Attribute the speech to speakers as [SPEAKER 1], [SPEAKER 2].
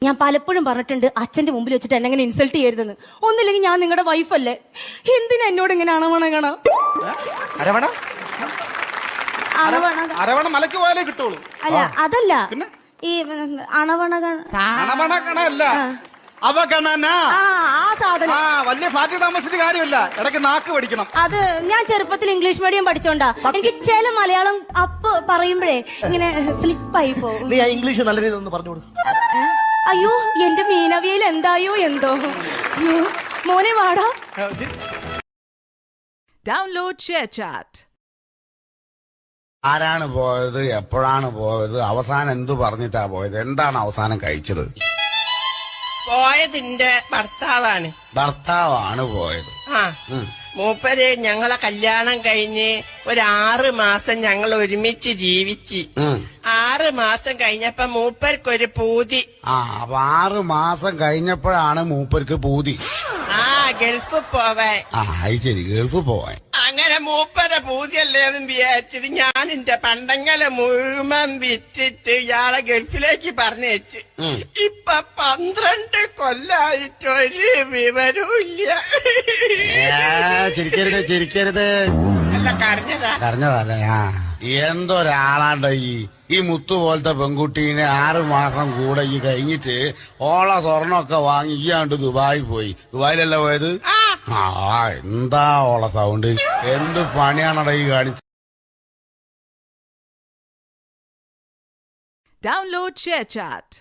[SPEAKER 1] ഞാൻ പലപ്പോഴും പറഞ്ഞിട്ടുണ്ട് അച്ഛന്റെ മുമ്പിൽ വെച്ചിട്ട് എന്നെ ഇങ്ങനെ ഇൻസൾട്ട് ചെയ്യരുതെന്ന്. ഒന്നില്ലെങ്കിൽ ഞാൻ നിങ്ങളുടെ വൈഫല്ലേ, എന്തിനാ എന്നോട് ഇങ്ങനെ അണവണകണ?
[SPEAKER 2] അരവണ മലക്ക് പോയാലേ കിട്ടുള്ളൂ.
[SPEAKER 1] അല്ല അതല്ല, ഈ അണവണകണ
[SPEAKER 2] അല്ല അവഗണന.
[SPEAKER 1] ആ സാധനം
[SPEAKER 2] വലിയ ഫ്ലാറ്റിൽ താമസിച്ചിട്ട് കാര്യമില്ല, ഇടയ്ക്ക് നാക്ക് പഠിക്കണം.
[SPEAKER 1] അത് ഞാൻ ചെറുപ്പത്തിൽ ഇംഗ്ലീഷ് മീഡിയം പഠിച്ചോണ്ടാ. എനിക്ക് ചില മലയാളം അപ്പ് പറയുമ്പോഴേ ഇങ്ങനെ സ്ലിപ്പായി പോകും.
[SPEAKER 3] നീ ഇംഗ്ലീഷ് നല്ല രീതിയിൽ ഒന്ന് പറഞ്ഞോളൂ.
[SPEAKER 1] അയ്യോ എന്റെ മീനവിയൽ എന്തായോ എന്തോ. അയ്യോ മോനെ വാടാ.
[SPEAKER 4] Download share chat.
[SPEAKER 5] ആരാണ് പോയത്, എപ്പോഴാണ് പോയത്, അവസാനം എന്തു പറഞ്ഞിട്ടാ പോയത്, എന്താണ് അവസാനം കഴിച്ചത്?
[SPEAKER 6] പോയതിന്റെ ഭർത്താവാണ്.
[SPEAKER 5] ഭർത്താവാണ് പോയത്.
[SPEAKER 6] മൂപ്പര് ഞങ്ങളെ കല്യാണം കഴിഞ്ഞ് ഒരു 6 മാസം ഞങ്ങൾ ഒരുമിച്ച് ജീവിച്ച്. 6 മാസം കഴിഞ്ഞപ്പോ മൂപ്പർക്കൊരു പൂതി.
[SPEAKER 5] അപ്പൊ 6 മാസം കഴിഞ്ഞപ്പോഴാണ് മൂപ്പർക്ക് പൂതി.
[SPEAKER 6] ഗൾഫ് പോവാൻ.
[SPEAKER 5] ശരി, ഗൾഫ് പോവാൻ.
[SPEAKER 6] അങ്ങനെ മൂപ്പരെ പൂതിയല്ലേന്നും വിചാരിച്ചിട്ട് ഞാൻ എന്റെ പണ്ടങ്ങളെ മുഴുവൻ വിറ്റിട്ട് ഇയാളെ ഗൾഫിലേക്ക് പറഞ്ഞയച്ച്. ഇപ്പൊ 12 കൊല്ലായിട്ടൊരു വിവരവും ഇല്ല.
[SPEAKER 5] ചിരിക്കരുത്.
[SPEAKER 6] അല്ല
[SPEAKER 5] കരഞ്ഞതല്ലേ? എന്തൊരാളാണ്ട ഈ മുത്തു പോലത്തെ പെൺകുട്ടീനെ 6 മാസം കൂടെ ഈ കഴിഞ്ഞിട്ട് ഓള സ്വർണ്ണമൊക്കെ വാങ്ങി ഇയാണ്ട് ദുബായി പോയി. ദുബായിലല്ല പോയത്? എന്താ ഓള സൗണ്ട്, എന്ത് പണിയാണടാ ഈ കാണിച്ചത്?
[SPEAKER 4] Download share chat.